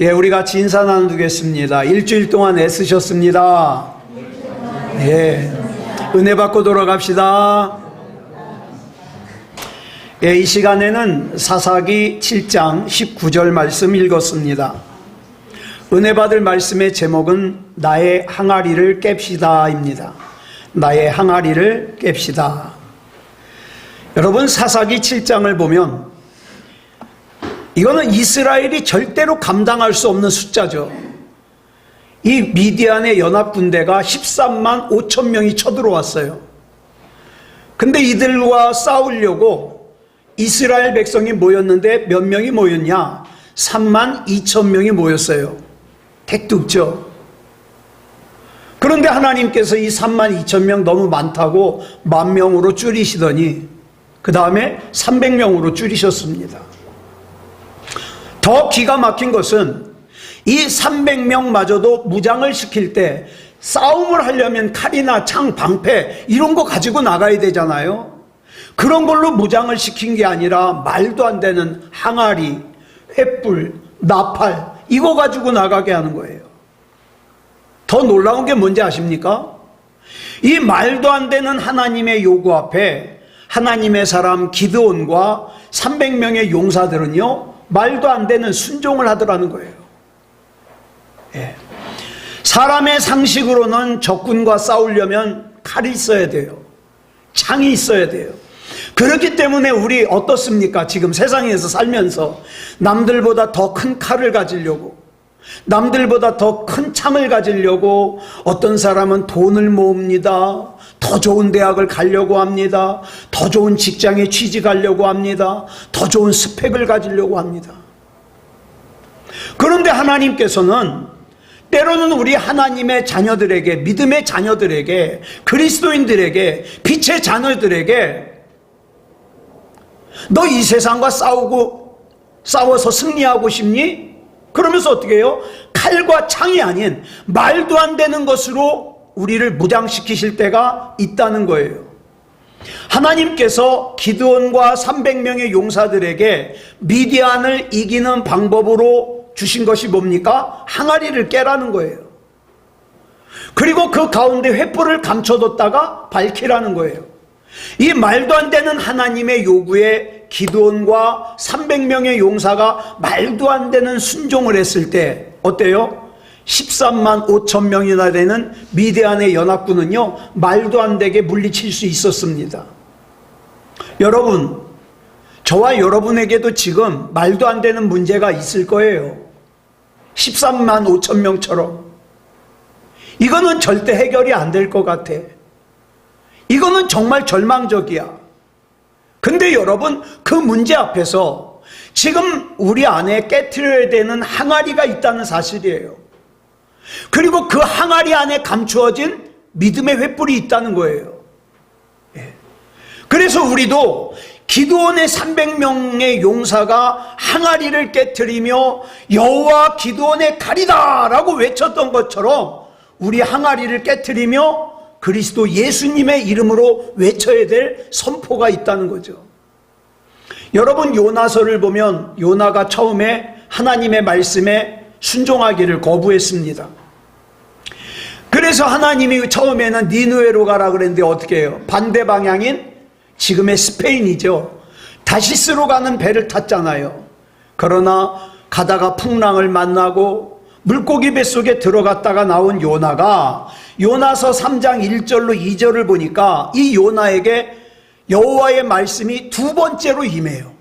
예, 우리 같이 인사 나누겠습니다. 일주일 동안 애쓰셨습니다. 예, 은혜 받고 돌아갑시다. 예, 이 시간에는 사사기 7장 19절 말씀 읽었습니다. 은혜 받을 말씀의 제목은 나의 항아리를 깹시다입니다. 나의 항아리를 깹시다. 여러분, 사사기 7장을 보면 이거는 이스라엘이 절대로 감당할 수 없는 숫자죠. 이 미디안의 연합군대가 13만 5천 명이 쳐들어왔어요. 근데 이들과 싸우려고 이스라엘 백성이 모였는데 몇 명이 모였냐? 3만 2천 명이 모였어요. 택도 없죠. 그런데 하나님께서 이 3만 2천 명 너무 많다고 10,000명으로 줄이시더니 그 다음에 300명으로 줄이셨습니다. 더 기가 막힌 것은 이 300명마저도 무장을 시킬 때 싸움을 하려면 칼이나 창, 방패 이런 거 가지고 나가야 되잖아요. 그런 걸로 무장을 시킨 게 아니라 말도 안 되는 항아리, 횃불, 나팔 이거 가지고 나가게 하는 거예요. 더 놀라운 게 뭔지 아십니까? 이 말도 안 되는 하나님의 요구 앞에 하나님의 사람 기드온과 300명의 용사들은요 말도 안 되는 순종을 하더라는 거예요. 예. 사람의 상식으로는 적군과 싸우려면 칼이 있어야 돼요. 창이 있어야 돼요. 그렇기 때문에 우리 어떻습니까? 지금 세상에서 살면서 남들보다 더 큰 칼을 가지려고, 남들보다 더 큰 창을 가지려고 어떤 사람은 돈을 모읍니다. 더 좋은 대학을 가려고 합니다. 더 좋은 직장에 취직하려고 합니다. 더 좋은 스펙을 가지려고 합니다. 그런데 하나님께서는 때로는 우리 하나님의 자녀들에게, 믿음의 자녀들에게, 그리스도인들에게, 빛의 자녀들에게 너 이 세상과 싸워서 승리하고 싶니? 그러면서 어떻게 해요? 칼과 창이 아닌 말도 안 되는 것으로 우리를 무장시키실 때가 있다는 거예요. 하나님께서 기드온과 300명의 용사들에게 미디안을 이기는 방법으로 주신 것이 뭡니까? 항아리를 깨라는 거예요. 그리고 그 가운데 횃불을 감춰뒀다가 밝히라는 거예요. 이 말도 안 되는 하나님의 요구에 기드온과 300명의 용사가 말도 안 되는 순종을 했을 때 어때요? 13만 5천 명이나 되는 미디안의 연합군은요 말도 안 되게 물리칠 수 있었습니다. 여러분, 저와 여러분에게도 지금 말도 안 되는 문제가 있을 거예요. 13만 5천 명처럼. 이거는 절대 해결이 안 될 것 같아. 이거는 정말 절망적이야. 근데 여러분, 그 문제 앞에서 지금 우리 안에 깨트려야 되는 항아리가 있다는 사실이에요. 그리고 그 항아리 안에 감추어진 믿음의 횃불이 있다는 거예요. 예. 그래서 우리도 기드온의 300명의 용사가 항아리를 깨트리며 여호와 기드온의 칼이다 라고 외쳤던 것처럼 우리 항아리를 깨트리며 그리스도 예수님의 이름으로 외쳐야 될 선포가 있다는 거죠. 여러분, 요나서를 보면 요나가 처음에 하나님의 말씀에 순종하기를 거부했습니다. 그래서 하나님이 처음에는 니느웨로 가라 그랬는데 어떻게 해요? 반대 방향인 지금의 스페인이죠. 다시스로 가는 배를 탔잖아요. 그러나 가다가 풍랑을 만나고 물고기 뱃속에 들어갔다가 나온 요나가 요나서 3장 1절로 2절을 보니까 이 요나에게 여호와의 말씀이 두 번째로 임해요.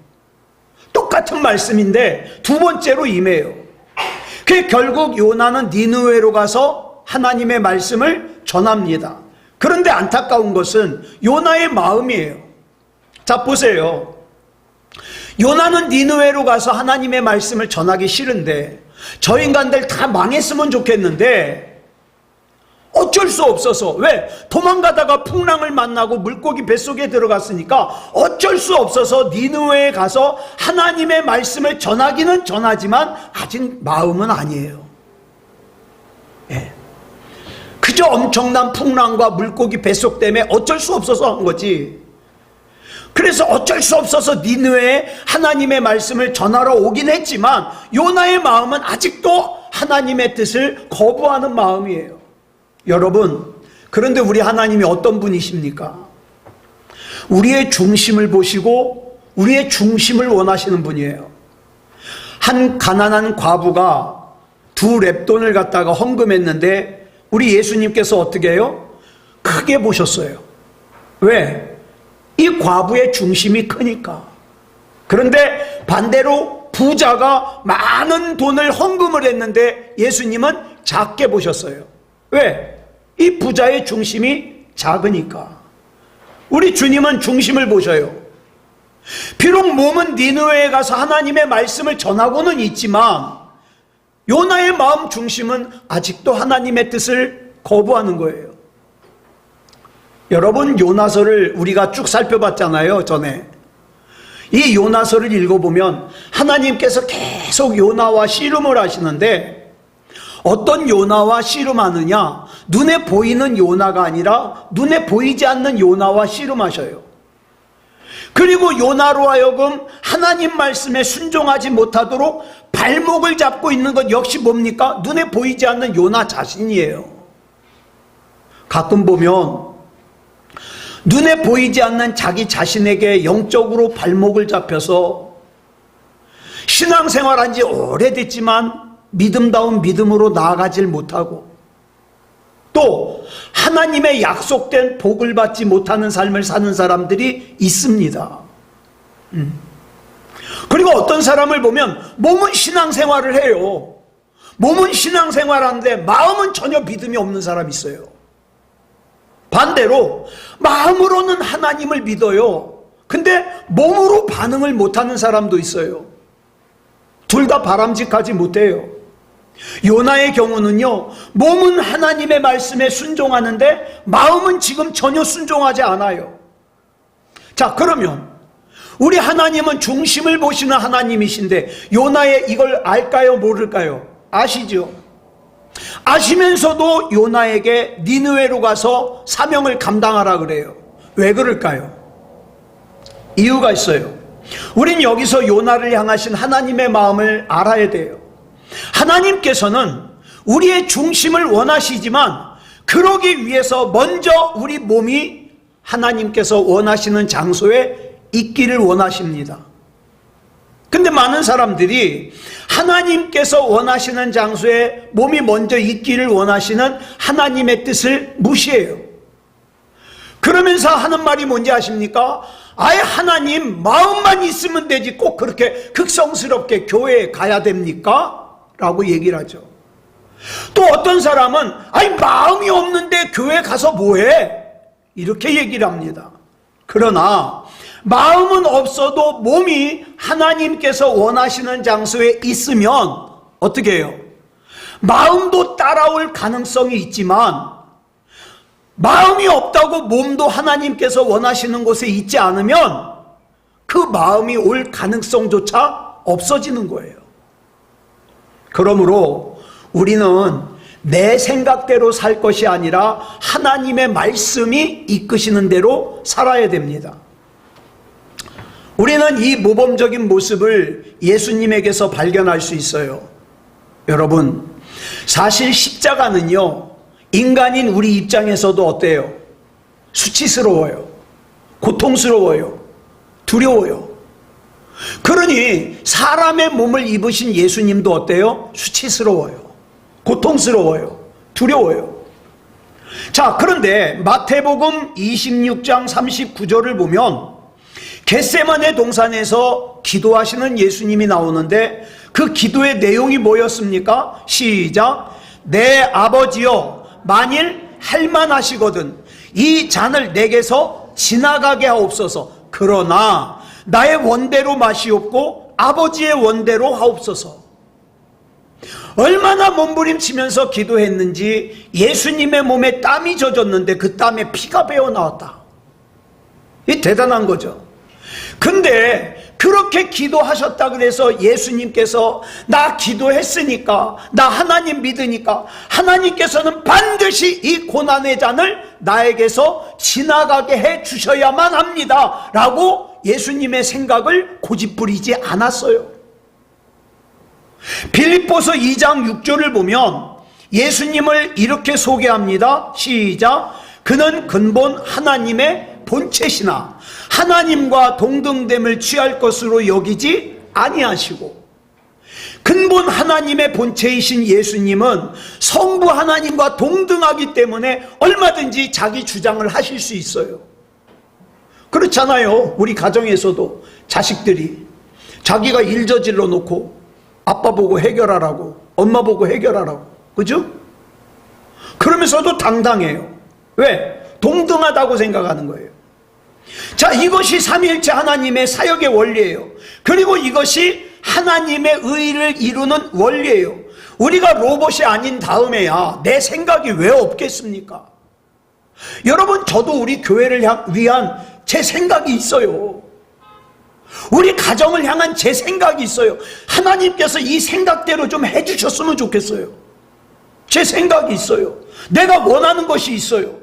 똑같은 말씀인데 두 번째로 임해요. 결국 요나는 니느웨로 가서 하나님의 말씀을 전합니다. 그런데 안타까운 것은 요나의 마음이에요. 자, 보세요. 요나는 니느웨로 가서 하나님의 말씀을 전하기 싫은데 저 인간들 다 망했으면 좋겠는데 어쩔 수 없어서, 왜? 도망가다가 풍랑을 만나고 물고기 뱃속에 들어갔으니까 어쩔 수 없어서 니느웨에 가서 하나님의 말씀을 전하기는 전하지만 아직 마음은 아니에요. 예. 그저 엄청난 풍랑과 물고기 뱃속 때문에 어쩔 수 없어서 한 거지. 그래서 어쩔 수 없어서 니느웨에 하나님의 말씀을 전하러 오긴 했지만 요나의 마음은 아직도 하나님의 뜻을 거부하는 마음이에요. 여러분, 그런데 우리 하나님이 어떤 분이십니까? 우리의 중심을 보시고 우리의 중심을 원하시는 분이에요. 한 가난한 과부가 2 렙돈을 갖다가 헌금했는데 우리 예수님께서 어떻게 해요? 크게 보셨어요. 왜? 이 과부의 중심이 크니까. 그런데 반대로 부자가 많은 돈을 헌금을 했는데 예수님은 작게 보셨어요. 왜? 이 부자의 중심이 작으니까. 우리 주님은 중심을 보셔요. 비록 몸은 니느웨에 가서 하나님의 말씀을 전하고는 있지만 요나의 마음 중심은 아직도 하나님의 뜻을 거부하는 거예요. 여러분, 요나서를 우리가 쭉 살펴봤잖아요, 전에. 이 요나서를 읽어보면 하나님께서 계속 요나와 씨름을 하시는데 어떤 요나와 씨름하느냐? 눈에 보이는 요나가 아니라 눈에 보이지 않는 요나와 씨름하셔요. 그리고 요나로 하여금 하나님 말씀에 순종하지 못하도록 발목을 잡고 있는 것 역시 뭡니까? 눈에 보이지 않는 요나 자신이에요. 가끔 보면 눈에 보이지 않는 자기 자신에게 영적으로 발목을 잡혀서 신앙생활한 지 오래됐지만 믿음다운 믿음으로 나아가질 못하고 또 하나님의 약속된 복을 받지 못하는 삶을 사는 사람들이 있습니다. 그리고 어떤 사람을 보면 몸은 신앙생활을 해요. 몸은 신앙생활하는데 마음은 전혀 믿음이 없는 사람이 있어요. 반대로 마음으로는 하나님을 믿어요. 근데 몸으로 반응을 못하는 사람도 있어요. 둘 다 바람직하지 못해요. 요나의 경우는요, 몸은 하나님의 말씀에 순종하는데 마음은 지금 전혀 순종하지 않아요. 자, 그러면 우리 하나님은 중심을 보시는 하나님이신데 요나의 이걸 알까요, 모를까요? 아시죠? 아시면서도 요나에게 니느웨로 가서 사명을 감당하라 그래요. 왜 그럴까요? 이유가 있어요. 우린 여기서 요나를 향하신 하나님의 마음을 알아야 돼요. 하나님께서는 우리의 중심을 원하시지만 그러기 위해서 먼저 우리 몸이 하나님께서 원하시는 장소에 있기를 원하십니다. 근데 많은 사람들이 하나님께서 원하시는 장소에 몸이 먼저 있기를 원하시는 하나님의 뜻을 무시해요. 그러면서 하는 말이 뭔지 아십니까? 아예 하나님 마음만 있으면 되지 꼭 그렇게 극성스럽게 교회에 가야 됩니까? 라고 얘기를 하죠. 또 어떤 사람은 아니 마음이 없는데 교회 가서 뭐해? 이렇게 얘기를 합니다. 그러나 마음은 없어도 몸이 하나님께서 원하시는 장소에 있으면 어떻게 해요? 마음도 따라올 가능성이 있지만 마음이 없다고 몸도 하나님께서 원하시는 곳에 있지 않으면 그 마음이 올 가능성조차 없어지는 거예요. 그러므로 우리는 내 생각대로 살 것이 아니라 하나님의 말씀이 이끄시는 대로 살아야 됩니다. 우리는 이 모범적인 모습을 예수님에게서 발견할 수 있어요. 여러분, 사실 십자가는요, 인간인 우리 입장에서도 어때요? 수치스러워요. 고통스러워요. 두려워요. 그러니 사람의 몸을 입으신 예수님도 어때요? 수치스러워요. 고통스러워요. 두려워요. 자, 그런데 마태복음 26장 39절을 보면 겟세마네 동산에서 기도하시는 예수님이 나오는데 그 기도의 내용이 뭐였습니까? 시작. 내 아버지여, 만일 할만하시거든 이 잔을 내게서 지나가게 하옵소서. 그러나 나의 원대로 마시옵고 아버지의 원대로 하옵소서. 얼마나 몸부림치면서 기도했는지 예수님의 몸에 땀이 젖었는데 그 땀에 피가 배어 나왔다. 이 대단한 거죠. 근데 그렇게 기도하셨다 그래서 예수님께서 나 기도했으니까, 나 하나님 믿으니까 하나님께서는 반드시 이 고난의 잔을 나에게서 지나가게 해 주셔야만 합니다 라고 예수님의 생각을 고집부리지 않았어요. 빌립보서 2장 6절을 보면 예수님을 이렇게 소개합니다. 시작. 그는 근본 하나님의 본체시나 하나님과 동등됨을 취할 것으로 여기지 아니하시고, 근본 하나님의 본체이신 예수님은 성부 하나님과 동등하기 때문에 얼마든지 자기 주장을 하실 수 있어요. 그렇잖아요. 우리 가정에서도 자식들이 자기가 일 저질러 놓고 아빠 보고 해결하라고, 엄마 보고 해결하라고, 그죠? 그러면서도 당당해요. 왜? 동등하다고 생각하는 거예요. 자, 이것이 삼위일체 하나님의 사역의 원리예요. 그리고 이것이 하나님의 의를 이루는 원리예요. 우리가 로봇이 아닌 다음에야 내 생각이 왜 없겠습니까? 여러분, 저도 우리 교회를 위한 제 생각이 있어요. 우리 가정을 향한 제 생각이 있어요. 하나님께서 이 생각대로 좀 해주셨으면 좋겠어요. 제 생각이 있어요. 내가 원하는 것이 있어요.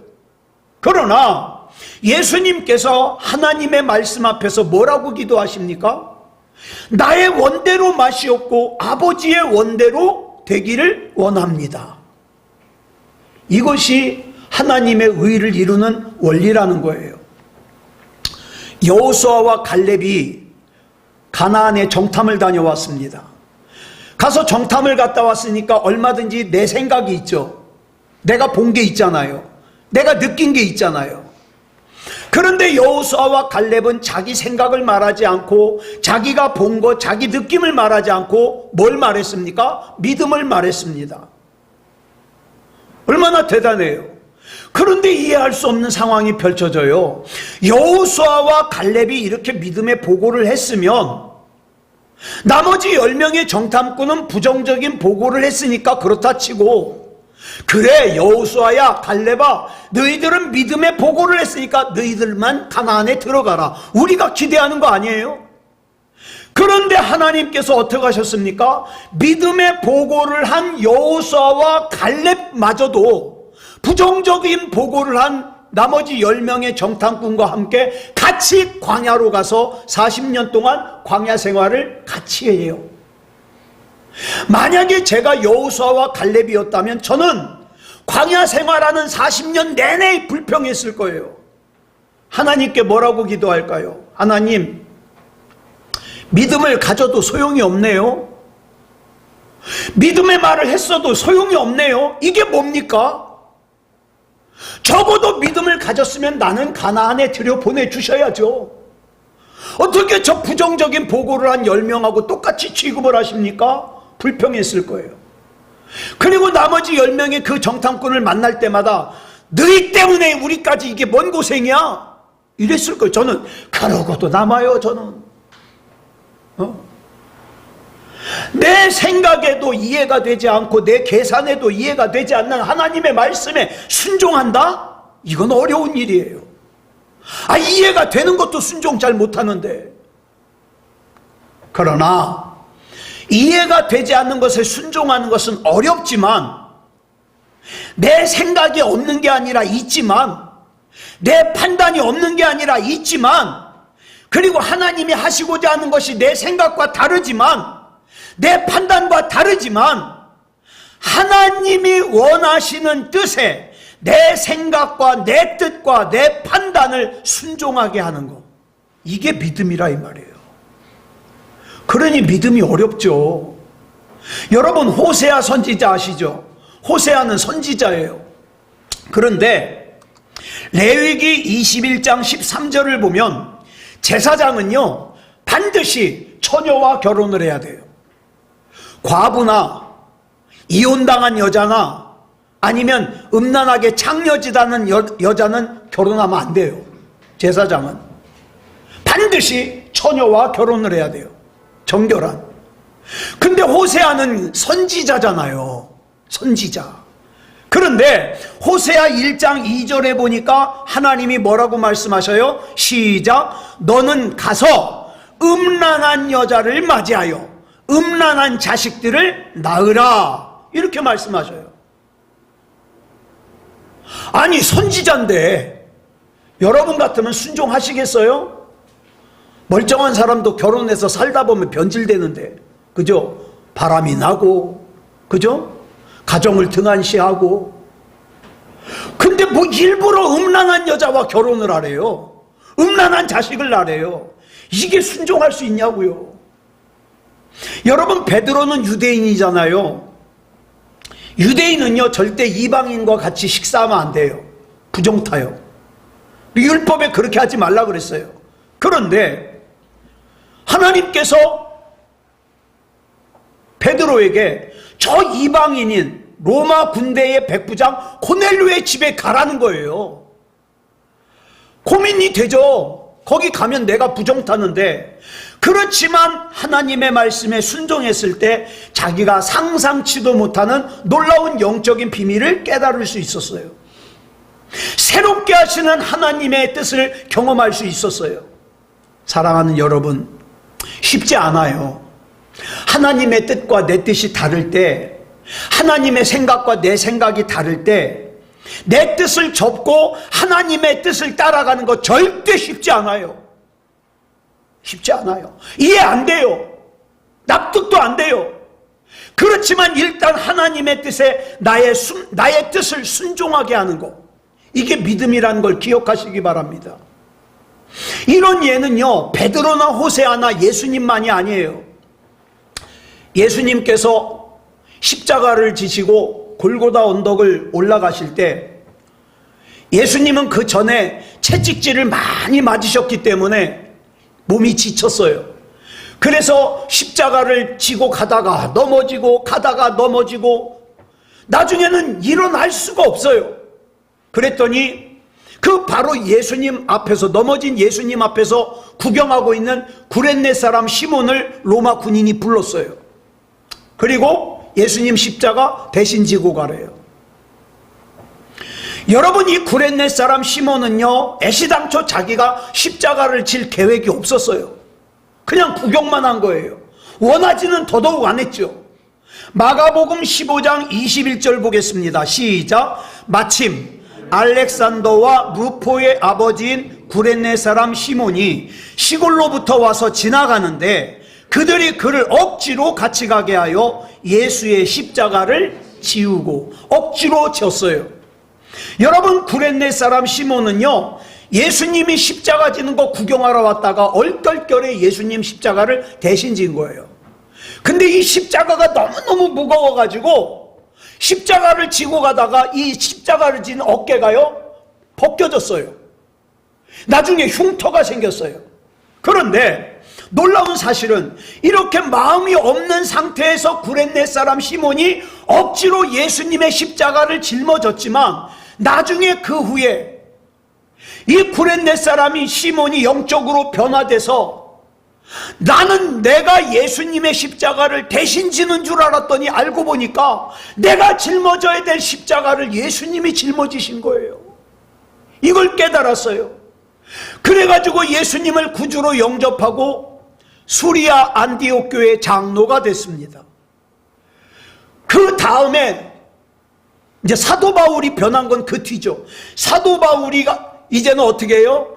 그러나 예수님께서 하나님의 말씀 앞에서 뭐라고 기도하십니까? 나의 원대로 마시옵고 아버지의 원대로 되기를 원합니다. 이것이 하나님의 의를 이루는 원리라는 거예요. 여호수아와 갈렙이 가나안에 정탐을 다녀왔습니다. 가서 정탐을 갔다 왔으니까 얼마든지 내 생각이 있죠. 내가 본 게 있잖아요. 내가 느낀 게 있잖아요. 그런데 여호수아와 갈렙은 자기 생각을 말하지 않고 자기가 본 것, 자기 느낌을 말하지 않고 뭘 말했습니까? 믿음을 말했습니다. 얼마나 대단해요. 그런데 이해할 수 없는 상황이 펼쳐져요. 여호수아와 갈렙이 이렇게 믿음의 보고를 했으면 나머지 10명의 정탐꾼은 부정적인 보고를 했으니까 그렇다 치고, 그래 여호수아야 갈렙아, 너희들은 믿음의 보고를 했으니까 너희들만 가나안에 들어가라, 우리가 기대하는 거 아니에요? 그런데 하나님께서 어떻게 하셨습니까? 믿음의 보고를 한 여호수아와 갈렙마저도 부정적인 보고를 한 나머지 10명의 정탐꾼과 함께 같이 광야로 가서 40년 동안 광야 생활을 같이 해요. 만약에 제가 여호수아와 갈렙이었다면 저는 광야 생활하는 40년 내내 불평했을 거예요. 하나님께 뭐라고 기도할까요? 하나님, 믿음을 가져도 소용이 없네요. 믿음의 말을 했어도 소용이 없네요. 이게 뭡니까? 적어도 믿음을 가졌으면 나는 가나안에 들여보내주셔야죠. 어떻게 저 부정적인 보고를 한 10명하고 똑같이 취급을 하십니까? 불평했을 거예요. 그리고 나머지 10명의 그 정탐꾼을 만날 때마다 너희 때문에 우리까지 이게 뭔 고생이야? 이랬을 거예요. 저는 그러고도 남아요. 저는 내 생각에도 이해가 되지 않고 내 계산에도 이해가 되지 않는 하나님의 말씀에 순종한다? 이건 어려운 일이에요. 이해가 되는 것도 순종 잘 못하는데. 그러나 이해가 되지 않는 것에 순종하는 것은 어렵지만, 내 생각이 없는 게 아니라 있지만, 내 판단이 없는 게 아니라 있지만, 그리고 하나님이 하시고자 하는 것이 내 생각과 다르지만, 내 판단과 다르지만 하나님이 원하시는 뜻에 내 생각과 내 뜻과 내 판단을 순종하게 하는 것, 이게 믿음이라 이 말이에요. 그러니 믿음이 어렵죠. 여러분, 호세아 선지자 아시죠? 호세아는 선지자예요. 그런데 레위기 21장 13절을 보면 제사장은요 반드시 처녀와 결혼을 해야 돼요. 과부나 이혼당한 여자나 아니면 음란하게 창녀짓하는 여자는 결혼하면 안 돼요. 제사장은 반드시 처녀와 결혼을 해야 돼요. 정결한. 근데 호세아는 선지자잖아요. 선지자. 그런데 호세아 1장 2절에 보니까 하나님이 뭐라고 말씀하셔요? 시작. 너는 가서 음란한 여자를 맞이하여 음란한 자식들을 낳으라, 이렇게 말씀하셔요. 아니 선지자인데 여러분 같으면 순종하시겠어요? 멀쩡한 사람도 결혼해서 살다 보면 변질되는데, 그죠? 바람이 나고, 그죠? 가정을 등한시하고. 근데 뭐 일부러 음란한 여자와 결혼을 하래요. 음란한 자식을 낳으래요. 이게 순종할 수 있냐고요. 여러분, 베드로는 유대인이잖아요. 유대인은요 절대 이방인과 같이 식사하면 안 돼요. 부정타요. 율법에 그렇게 하지 말라 그랬어요. 그런데 하나님께서 베드로에게 저 이방인인 로마 군대의 백부장 고넬료의 집에 가라는 거예요. 고민이 되죠. 거기 가면 내가 부정타는데. 그렇지만 하나님의 말씀에 순종했을 때 자기가 상상치도 못하는 놀라운 영적인 비밀을 깨달을 수 있었어요. 새롭게 하시는 하나님의 뜻을 경험할 수 있었어요. 사랑하는 여러분, 쉽지 않아요. 하나님의 뜻과 내 뜻이 다를 때, 하나님의 생각과 내 생각이 다를 때 내 뜻을 접고 하나님의 뜻을 따라가는 거 절대 쉽지 않아요. 쉽지 않아요. 이해 안 돼요. 납득도 안 돼요. 그렇지만 일단 하나님의 뜻에 나의 뜻을 순종하게 하는 것, 이게 믿음이라는 걸 기억하시기 바랍니다. 이런 예는요 베드로나 호세아나 예수님만이 아니에요. 예수님께서 십자가를 지시고 골고다 언덕을 올라가실 때 예수님은 그 전에 채찍질을 많이 맞으셨기 때문에 몸이 지쳤어요. 그래서 십자가를 지고 가다가 넘어지고 가다가 넘어지고 나중에는 일어날 수가 없어요. 그랬더니 그 바로 예수님 앞에서, 넘어진 예수님 앞에서 구경하고 있는 구레네 사람 시몬을 로마 군인이 불렀어요. 그리고 예수님 십자가 대신 지고 가래요. 여러분, 이 구레네 사람 시몬은요 애시당초 자기가 십자가를 질 계획이 없었어요. 그냥 구경만 한 거예요. 원하지는 더더욱 안 했죠. 마가복음 15장 21절 보겠습니다. 시작. 마침 알렉산더와 루포의 아버지인 구레네 사람 시몬이 시골로부터 와서 지나가는데 그들이 그를 억지로 같이 가게 하여 예수의 십자가를 지우고, 억지로 졌어요. 여러분, 구레네 사람 시몬은요 예수님이 십자가 지는 거 구경하러 왔다가 얼떨결에 예수님 십자가를 대신 진 거예요. 근데 이 십자가가 너무너무 무거워가지고 십자가를 지고 가다가 이 십자가를 진 어깨가요 벗겨졌어요. 나중에 흉터가 생겼어요. 그런데 놀라운 사실은 이렇게 마음이 없는 상태에서 구레네 사람 시몬이 억지로 예수님의 십자가를 짊어졌지만 나중에 그 후에 이 구레네 사람이 시몬이 영적으로 변화돼서 나는 내가 예수님의 십자가를 대신 지는 줄 알았더니 알고 보니까 내가 짊어져야 될 십자가를 예수님이 짊어지신 거예요. 이걸 깨달았어요. 그래가지고 예수님을 구주로 영접하고 수리아 안디옥 교회 장로가 됐습니다. 그 다음에 이제 사도 바울이 변한 건 그 뒤죠. 사도 바울이가 이제는 어떻게 해요?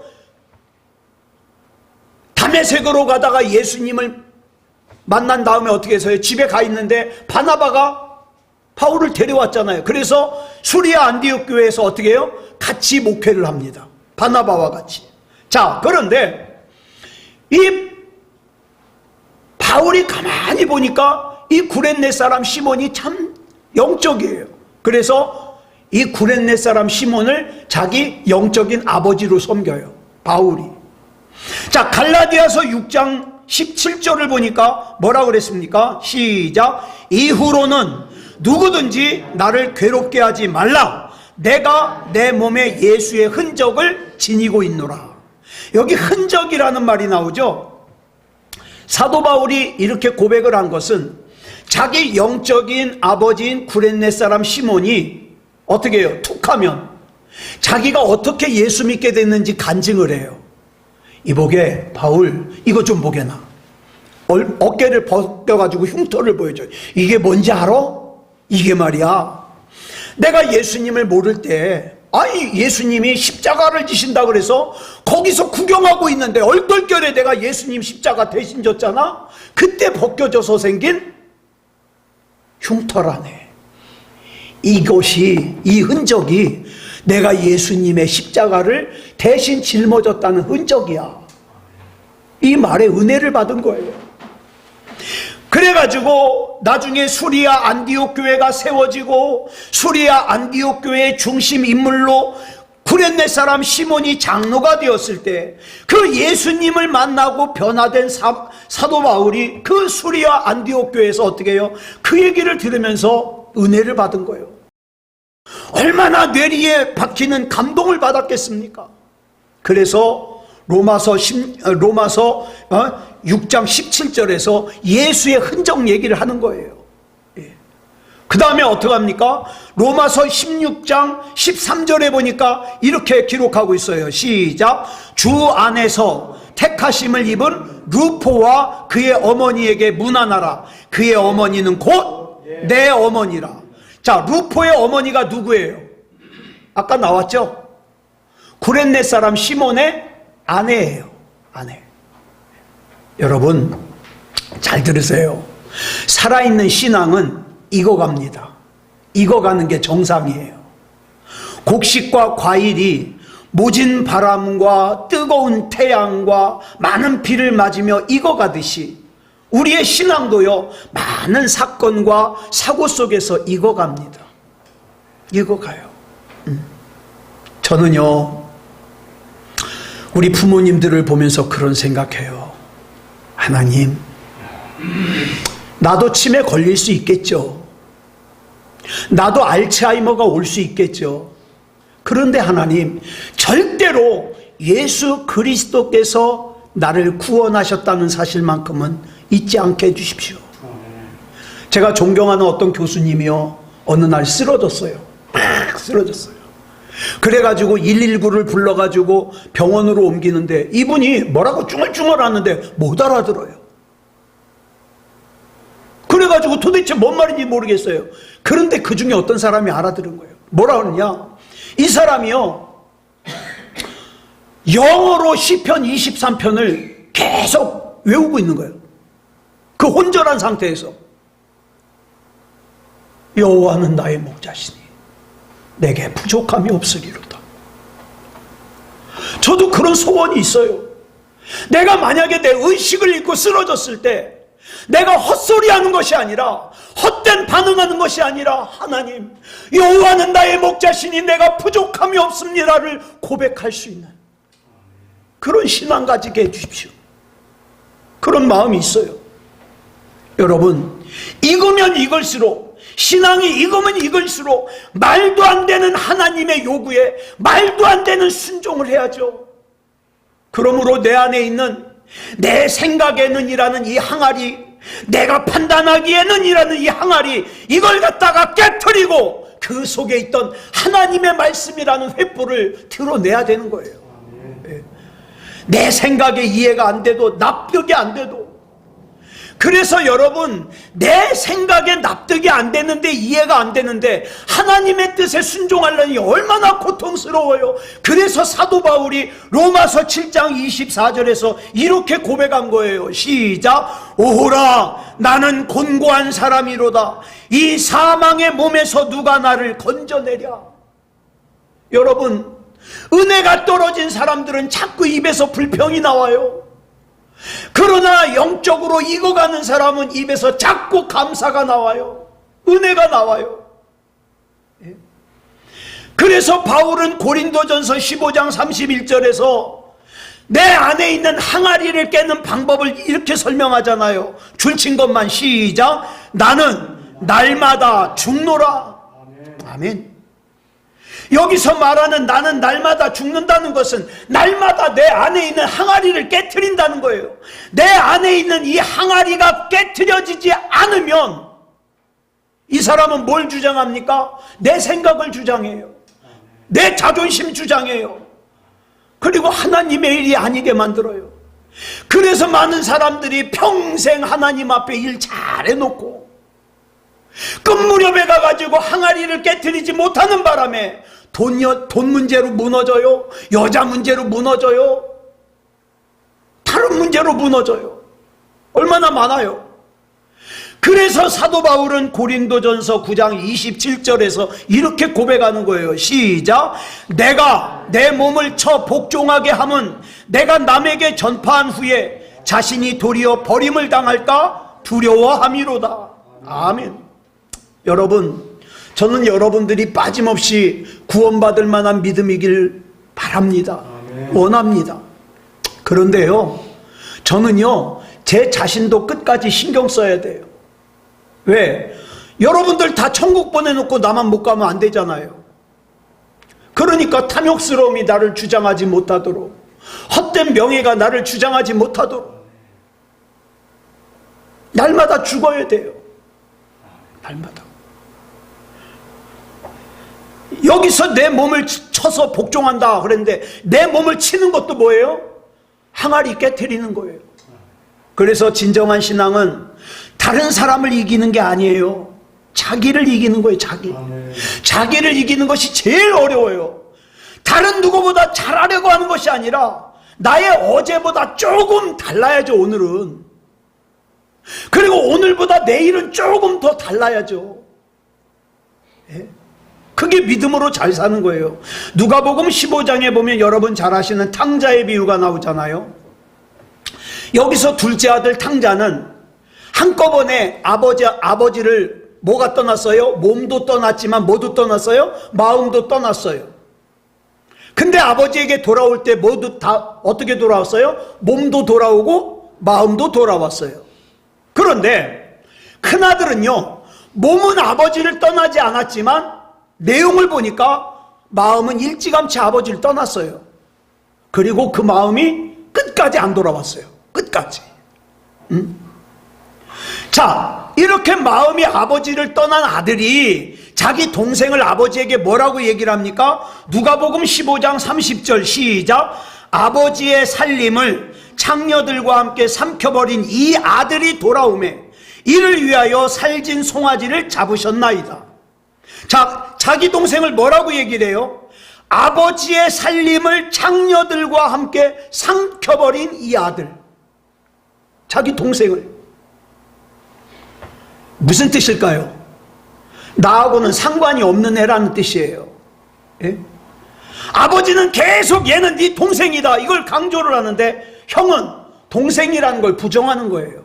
다메섹으로 가다가 예수님을 만난 다음에 어떻게 해서요? 집에 가 있는데 바나바가 바울을 데려왔잖아요. 그래서 수리아 안디옥 교회에서 어떻게 해요? 같이 목회를 합니다. 바나바와 같이. 자, 그런데 이 바울이 가만히 보니까 이 구레네 사람 시몬이 참 영적이에요. 그래서 이 구레네 사람 시몬을 자기 영적인 아버지로 섬겨요, 바울이. 자, 갈라디아서 6장 17절을 보니까 뭐라고 그랬습니까? 시작. 이후로는 누구든지 나를 괴롭게 하지 말라. 내가 내 몸에 예수의 흔적을 지니고 있노라. 여기 흔적이라는 말이 나오죠. 사도 바울이 이렇게 고백을 한 것은 자기 영적인 아버지인 구레네 사람 시몬이 어떻게 해요? 툭하면 자기가 어떻게 예수 믿게 됐는지 간증을 해요. 이보게 바울, 이거 좀 보게나. 어깨를 벗겨가지고 흉터를 보여줘요. 이게 뭔지 알아? 이게 말이야, 내가 예수님을 모를 때 아니 예수님이 십자가를 지신다 그래서 거기서 구경하고 있는데 얼떨결에 내가 예수님 십자가 대신 졌잖아. 그때 벗겨져서 생긴 흉터라네. 이것이, 이 흔적이 내가 예수님의 십자가를 대신 짊어졌다는 흔적이야. 이 말에 은혜를 받은 거예요. 그래가지고 나중에 수리아 안디옥 교회가 세워지고 수리아 안디옥 교회의 중심 인물로 구레네 사람 시몬이 장로가 되었을 때 그 예수님을 만나고 변화된 사도 바울이 그 수리아 안디옥 교회에서 어떻게 해요? 그 얘기를 들으면서 은혜를 받은 거예요. 얼마나 뇌리에 박히는 감동을 받았겠습니까? 그래서 로마서 6장 17절에서 예수의 흔적 얘기를 하는 거예요. 그 다음에 어떻게 합니까? 로마서 16장 13절에 보니까 이렇게 기록하고 있어요. 시작. 주 안에서 택하심을 입은 루포와 그의 어머니에게 문안하라. 그의 어머니는 곧 내 어머니라. 자, 루포의 어머니가 누구예요? 아까 나왔죠? 구레네 사람 시몬의 아내예요. 아내. 여러분 잘 들으세요. 살아있는 신앙은 익어갑니다. 익어가는 게 정상이에요. 곡식과 과일이 모진 바람과 뜨거운 태양과 많은 비를 맞으며 익어가듯이 우리의 신앙도요, 많은 사건과 사고 속에서 익어갑니다. 익어가요. 저는요, 우리 부모님들을 보면서 그런 생각해요. 하나님, 나도 치매 걸릴 수 있겠죠. 나도 알츠하이머가 올 수 있겠죠. 그런데 하나님, 절대로 예수 그리스도께서 나를 구원하셨다는 사실만큼은 잊지 않게 해주십시오. 제가 존경하는 어떤 교수님이요, 어느 날 쓰러졌어요. 쓰러졌어요. 그래가지고 119를 불러가지고 병원으로 옮기는데 이분이 뭐라고 쭝얼쭝얼 하는데 못 알아들어요. 그래가지고 도대체 뭔 말인지 모르겠어요. 그런데 그 중에 어떤 사람이 알아들은 거예요. 뭐라 그러냐, 이 사람이요, 영어로 시편 23편을 계속 외우고 있는 거예요. 그 혼절한 상태에서 여호와는 나의 목자시니 내게 부족함이 없으리로다. 저도 그런 소원이 있어요. 내가 만약에 내 의식을 잃고 쓰러졌을 때 내가 헛소리하는 것이 아니라, 헛된 반응하는 것이 아니라, 하나님, 여호와는 나의 목자시니 내가 부족함이 없습니다를 고백할 수 있는 그런 신앙 가지게 해주십시오. 그런 마음이 있어요. 여러분, 익으면 익을수록, 신앙이 익으면 익을수록 말도 안 되는 하나님의 요구에 말도 안 되는 순종을 해야죠. 그러므로 내 안에 있는, 내 생각에는 이라는 이 항아리, 내가 판단하기에는 이라는 이 항아리, 이걸 갖다가 깨트리고 그 속에 있던 하나님의 말씀이라는 횃불을 드러내야 되는 거예요. 내 생각에 이해가 안 돼도, 납득이 안 돼도. 그래서 여러분, 내 생각에 납득이 안 되는데, 이해가 안 되는데 하나님의 뜻에 순종하려니 얼마나 고통스러워요. 그래서 사도 바울이 로마서 7장 24절에서 이렇게 고백한 거예요. 시작. 오호라, 나는 곤고한 사람이로다. 이 사망의 몸에서 누가 나를 건져내랴. 여러분, 은혜가 떨어진 사람들은 자꾸 입에서 불평이 나와요. 그러나 영적으로 익어가는 사람은 입에서 자꾸 감사가 나와요. 은혜가 나와요. 그래서 바울은 고린도전서 15장 31절에서 내 안에 있는 항아리를 깨는 방법을 이렇게 설명하잖아요. 줄친 것만 시작. 나는 날마다 죽노라. 아멘. 여기서 말하는 나는 날마다 죽는다는 것은 날마다 내 안에 있는 항아리를 깨트린다는 거예요. 내 안에 있는 이 항아리가 깨트려지지 않으면 이 사람은 뭘 주장합니까? 내 생각을 주장해요. 내 자존심 주장해요. 그리고 하나님의 일이 아니게 만들어요. 그래서 많은 사람들이 평생 하나님 앞에 일 잘해놓고 끝 무렵에 가가지고 항아리를 깨트리지 못하는 바람에 돈 문제로 무너져요. 여자 문제로 무너져요. 다른 문제로 무너져요. 얼마나 많아요. 그래서 사도 바울은 고린도전서 9장 27절에서 이렇게 고백하는 거예요. 시작. 내가 내 몸을 쳐 복종하게 함은 내가 남에게 전파한 후에 자신이 도리어 버림을 당할까 두려워함이로다. 아멘. 여러분, 저는 여러분들이 빠짐없이 구원받을 만한 믿음이길 바랍니다. 원합니다. 그런데요, 저는요, 제 자신도 끝까지 신경 써야 돼요. 왜? 여러분들 다 천국 보내놓고 나만 못 가면 안 되잖아요. 그러니까 탐욕스러움이 나를 주장하지 못하도록, 헛된 명예가 나를 주장하지 못하도록 날마다 죽어야 돼요. 날마다. 여기서 내 몸을 쳐서 복종한다 그랬는데 내 몸을 치는 것도 뭐예요? 항아리 깨트리는 거예요. 그래서 진정한 신앙은 다른 사람을 이기는 게 아니에요. 자기를 이기는 거예요. 자기를 이기는 것이 제일 어려워요. 다른 누구보다 잘하려고 하는 것이 아니라 나의 어제보다 조금 달라야죠. 오늘은. 그리고 오늘보다 내일은 조금 더 달라야죠. 예? 그게 믿음으로 잘 사는 거예요. 누가복음 15장에 보면 여러분 잘 아시는 탕자의 비유가 나오잖아요. 여기서 둘째 아들 탕자는 한꺼번에 아버지를 뭐가 떠났어요? 몸도 떠났지만 뭐도 떠났어요? 마음도 떠났어요. 근데 아버지에게 돌아올 때 모두 다 어떻게 돌아왔어요? 몸도 돌아오고 마음도 돌아왔어요. 그런데 큰아들은요, 몸은 아버지를 떠나지 않았지만 내용을 보니까 마음은 일찌감치 아버지를 떠났어요. 그리고 그 마음이 끝까지 안 돌아왔어요. 끝까지. 자, 이렇게 마음이 아버지를 떠난 아들이 자기 동생을 아버지에게 뭐라고 얘기를 합니까? 누가복음 15장 30절 시작. 아버지의 살림을 창녀들과 함께 삼켜버린 이 아들이 돌아오매 이를 위하여 살진 송아지를 잡으셨나이다. 자, 자기 동생을 뭐라고 얘기를 해요? 아버지의 살림을 창녀들과 함께 삼켜버린 이 아들, 자기 동생을. 무슨 뜻일까요? 나하고는 상관이 없는 애라는 뜻이에요. 예? 아버지는 계속 얘는 네 동생이다 이걸 강조를 하는데 형은 동생이라는 걸 부정하는 거예요.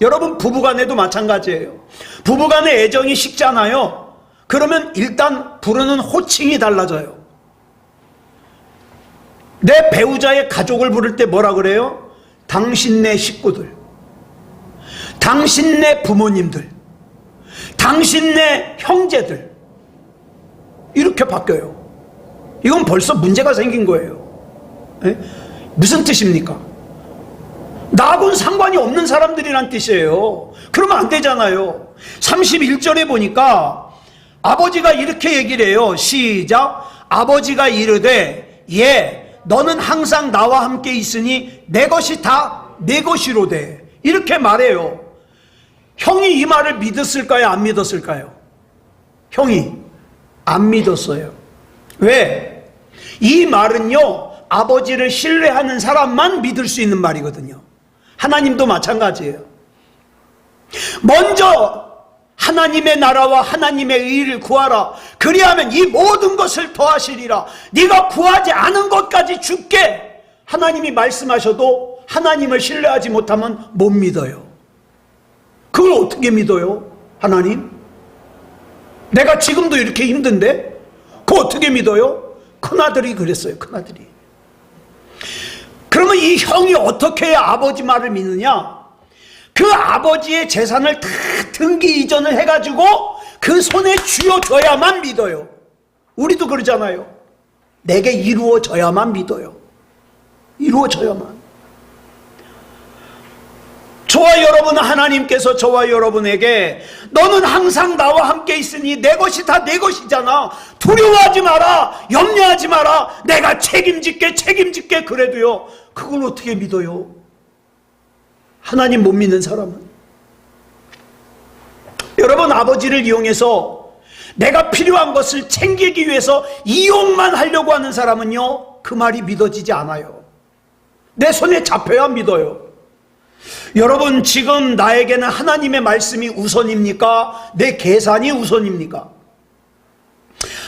여러분, 부부간에도 마찬가지예요. 부부간의 애정이 식잖아요. 그러면 일단 부르는 호칭이 달라져요. 내 배우자의 가족을 부를 때 뭐라 그래요? 당신네 식구들, 당신네 부모님들, 당신네 형제들, 이렇게 바뀌어요. 이건 벌써 문제가 생긴 거예요. 에? 무슨 뜻입니까? 나하고는 상관이 없는 사람들이란 뜻이에요. 그러면 안 되잖아요. 31절에 보니까 아버지가 이렇게 얘기를 해요. 시작. 아버지가 이르되 예, 너는 항상 나와 함께 있으니 내 것이 다 내 것이로되, 이렇게 말해요. 형이 이 말을 믿었을까요? 안 믿었을까요? 형이 안 믿었어요. 왜? 이 말은요, 아버지를 신뢰하는 사람만 믿을 수 있는 말이거든요. 하나님도 마찬가지예요. 먼저 하나님의 나라와 하나님의 의를 구하라. 그리하면 이 모든 것을 더하시리라. 네가 구하지 않은 것까지 줄게. 하나님이 말씀하셔도 하나님을 신뢰하지 못하면 못 믿어요. 그걸 어떻게 믿어요? 하나님? 내가 지금도 이렇게 힘든데? 그거 어떻게 믿어요? 큰아들이 그랬어요. 큰아들이. 그러면 이 형이 어떻게 해야 아버지 말을 믿느냐? 그 아버지의 재산을 다 등기 이전을 해가지고 그 손에 쥐어줘야만 믿어요. 우리도 그러잖아요. 내게 이루어져야만 믿어요. 이루어져야만. 저와 여러분, 하나님께서 저와 여러분에게 너는 항상 나와 함께 있으니 내 것이 다 내 것이잖아. 두려워하지 마라. 염려하지 마라. 내가 책임질게. 그래도요, 그걸 어떻게 믿어요? 하나님 못 믿는 사람은. 여러분, 아버지를 이용해서 내가 필요한 것을 챙기기 위해서 이용만 하려고 하는 사람은요, 그 말이 믿어지지 않아요. 내 손에 잡혀야 믿어요. 여러분, 지금 나에게는 하나님의 말씀이 우선입니까? 내 계산이 우선입니까?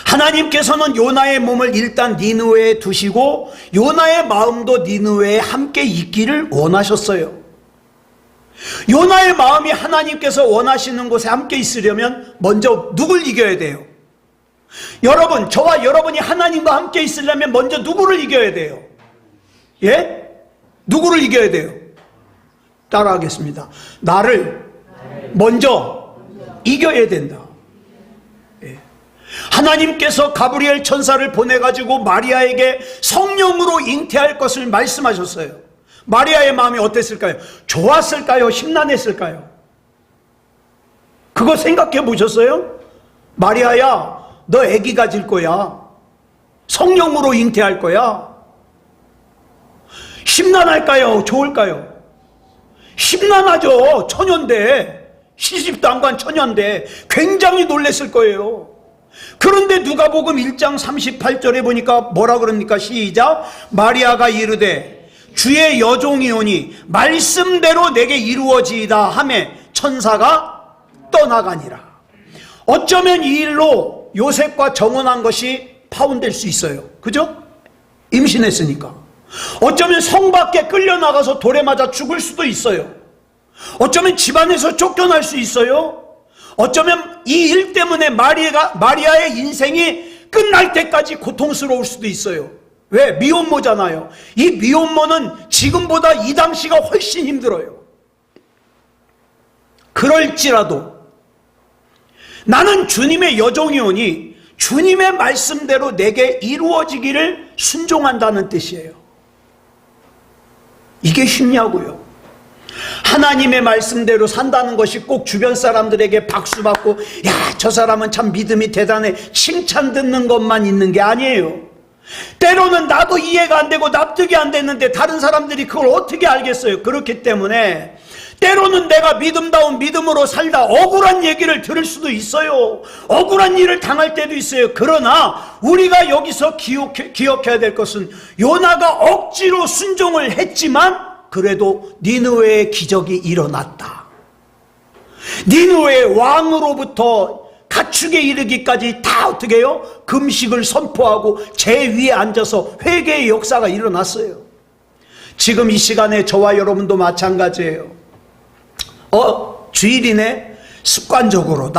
하나님께서는 요나의 몸을 일단 니느웨에 두시고 요나의 마음도 니느웨에 함께 있기를 원하셨어요. 요나의 마음이 하나님께서 원하시는 곳에 함께 있으려면 먼저 누굴 이겨야 돼요? 여러분, 저와 여러분이 하나님과 함께 있으려면 먼저 누구를 이겨야 돼요? 예? 누구를 이겨야 돼요? 따라하겠습니다. 나를 먼저 이겨야 된다. 예. 하나님께서 가브리엘 천사를 보내가지고 마리아에게 성령으로 잉태할 것을 말씀하셨어요. 마리아의 마음이 어땠을까요? 좋았을까요? 심란했을까요? 그거 생각해 보셨어요? 마리아야, 너 아기 가질 거야. 성령으로 잉태할 거야. 심란할까요? 좋을까요? 심란하죠. 처녀인데, 시집도 안 간 처녀인데 굉장히 놀랬을 거예요. 그런데 누가복음 1장 38절에 보니까 뭐라 그럽니까? 시작. 마리아가 이르되 주의 여종이오니 말씀대로 내게 이루어지이다 하매 천사가 떠나가니라. 어쩌면 이 일로 요셉과 정혼한 것이 파혼될 수 있어요. 그죠? 임신했으니까. 어쩌면 성 밖에 끌려나가서 돌에 맞아 죽을 수도 있어요. 어쩌면 집안에서 쫓겨날 수 있어요. 어쩌면 이 일 때문에 마리아의 인생이 끝날 때까지 고통스러울 수도 있어요. 왜? 미혼모잖아요. 이 미혼모는 지금보다 이 당시가 훨씬 힘들어요. 그럴지라도 나는 주님의 여종이오니 주님의 말씀대로 내게 이루어지기를 순종한다는 뜻이에요. 이게 쉽냐고요. 하나님의 말씀대로 산다는 것이 꼭 주변 사람들에게 박수받고 야, 저 사람은 참 믿음이 대단해 칭찬 듣는 것만 있는 게 아니에요. 때로는 나도 이해가 안 되고 납득이 안 됐는데 다른 사람들이 그걸 어떻게 알겠어요. 그렇기 때문에 때로는 내가 믿음다운 믿음으로 살다 억울한 얘기를 들을 수도 있어요. 억울한 일을 당할 때도 있어요. 그러나 우리가 여기서 기억해야 될 것은 요나가 억지로 순종을 했지만 그래도 니느웨의 기적이 일어났다. 니느웨의 왕으로부터 가축에 이르기까지 다 어떻게 해요? 금식을 선포하고 제 위에 앉아서 회개의 역사가 일어났어요. 지금 이 시간에 저와 여러분도 마찬가지예요. 주일이네 습관적으로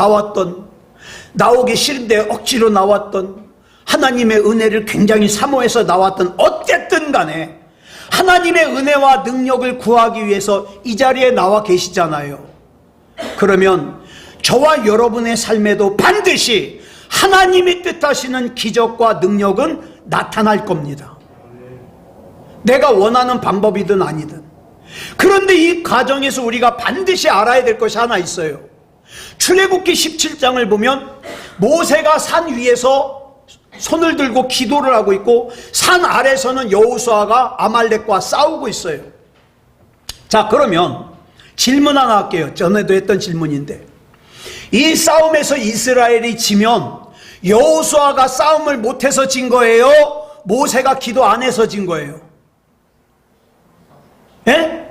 나오기 싫은데 억지로 나왔던 하나님의 은혜를 굉장히 사모해서 나왔던 어쨌든 간에 하나님의 은혜와 능력을 구하기 위해서 이 자리에 나와 계시잖아요. 그러면 저와 여러분의 삶에도 반드시 하나님이 뜻하시는 기적과 능력은 나타날 겁니다. 내가 원하는 방법이든 아니든. 그런데 이 과정에서 우리가 반드시 알아야 될 것이 하나 있어요. 출애굽기 17장을 보면 모세가 산 위에서 손을 들고 기도를 하고 있고 산 아래서는 여호수아가 아말렉과 싸우고 있어요. 자, 그러면 질문 하나 할게요. 전에도 했던 질문인데 이 싸움에서 이스라엘이 지면 여호수아가 싸움을 못해서 진 거예요? 모세가 기도 안 해서 진 거예요? 예?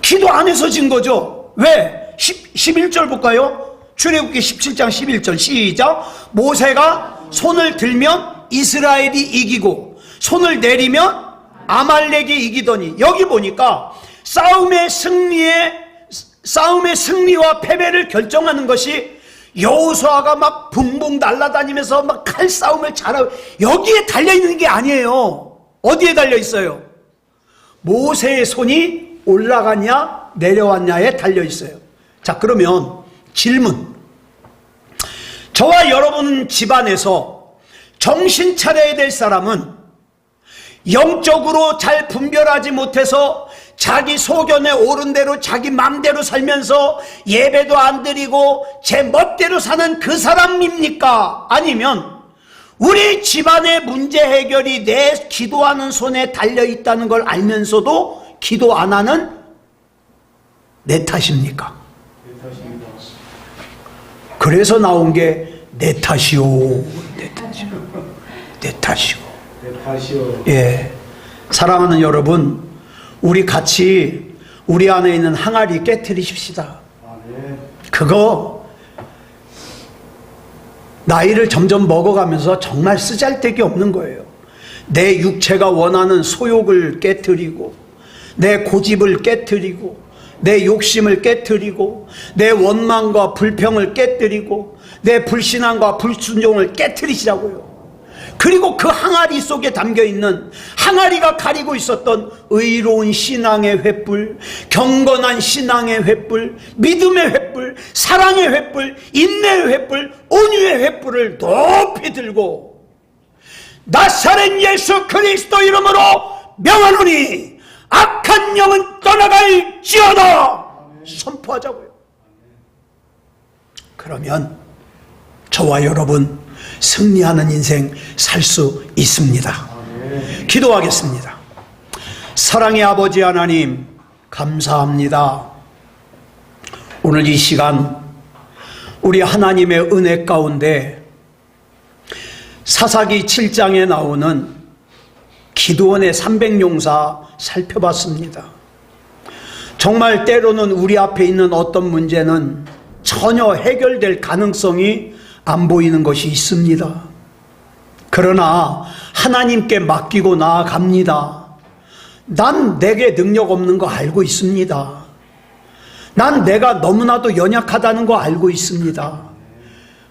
기도 안 해서 진 거죠. 왜? 11절 볼까요? 출애굽기 17장 11절 시작. 모세가 손을 들면 이스라엘이 이기고 손을 내리면 아말렉이 이기더니, 여기 보니까 싸움의 승리와 패배를 결정하는 것이 여호수아가 막 붕붕 날아다니면서 막 칼싸움을 잘하고 여기에 달려있는 게 아니에요. 어디에 달려있어요? 모세의 손이 올라갔냐 내려왔냐에 달려있어요. 자, 그러면 질문. 저와 여러분 집안에서 정신 차려야 될 사람은 영적으로 잘 분별하지 못해서 자기 소견에 오른 대로 자기 맘대로 살면서 예배도 안 드리고 제 멋대로 사는 그 사람입니까? 아니면 우리 집안의 문제 해결이 내 기도하는 손에 달려있다는 걸 알면서도 기도 안 하는 내 탓입니까? 그래서 나온 게 내 탓이오. 내 탓이오. 예. 사랑하는 여러분, 우리 같이 우리 안에 있는 항아리 깨트리십시다. 그거 나이를 점점 먹어가면서 정말 쓰잘데기 없는 거예요. 내 육체가 원하는 소욕을 깨트리고, 내 고집을 깨트리고, 내 욕심을 깨트리고, 내 원망과 불평을 깨트리고, 내 불신앙과 불순종을 깨트리시라고요. 그리고 그 항아리 속에 담겨있는, 항아리가 가리고 있었던 의로운 신앙의 횃불, 경건한 신앙의 횃불, 믿음의 횃불, 사랑의 횃불, 인내의 횃불, 온유의 횃불을 높이 들고 나사렛 예수 그리스도 이름으로 명하노니 악한 영은 떠나갈지어다 선포하자고요. 그러면 저와 여러분 승리하는 인생 살 수 있습니다. 기도하겠습니다. 사랑의 아버지 하나님, 감사합니다. 오늘 이 시간 우리 하나님의 은혜 가운데 사사기 7장에 나오는 기드온의 300용사 살펴봤습니다. 정말 때로는 우리 앞에 있는 어떤 문제는 전혀 해결될 가능성이 안 보이는 것이 있습니다. 그러나 하나님께 맡기고 나아갑니다. 난 내게 능력 없는 거 알고 있습니다. 난 내가 너무나도 연약하다는 거 알고 있습니다.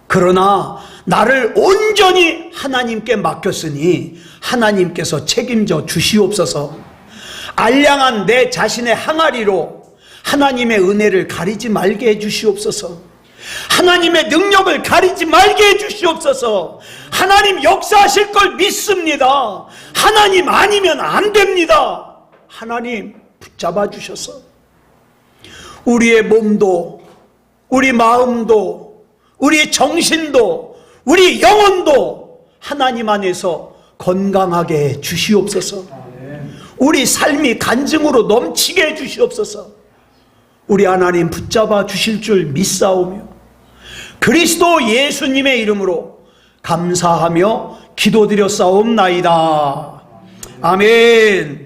그러나 나를 온전히 하나님께 맡겼으니 하나님께서 책임져 주시옵소서. 알량한 내 자신의 항아리로 하나님의 은혜를 가리지 말게 해주시옵소서. 하나님의 능력을 가리지 말게 해주시옵소서. 하나님 역사하실 걸 믿습니다. 하나님 아니면 안 됩니다. 하나님 붙잡아 주셔서 우리의 몸도, 우리 마음도, 우리 정신도, 우리 영혼도 하나님 안에서 건강하게 해 주시옵소서. 우리 삶이 간증으로 넘치게 해 주시옵소서. 우리 하나님 붙잡아 주실 줄 믿사오며 그리스도 예수님의 이름으로 감사하며 기도드렸사옵나이다. 아멘.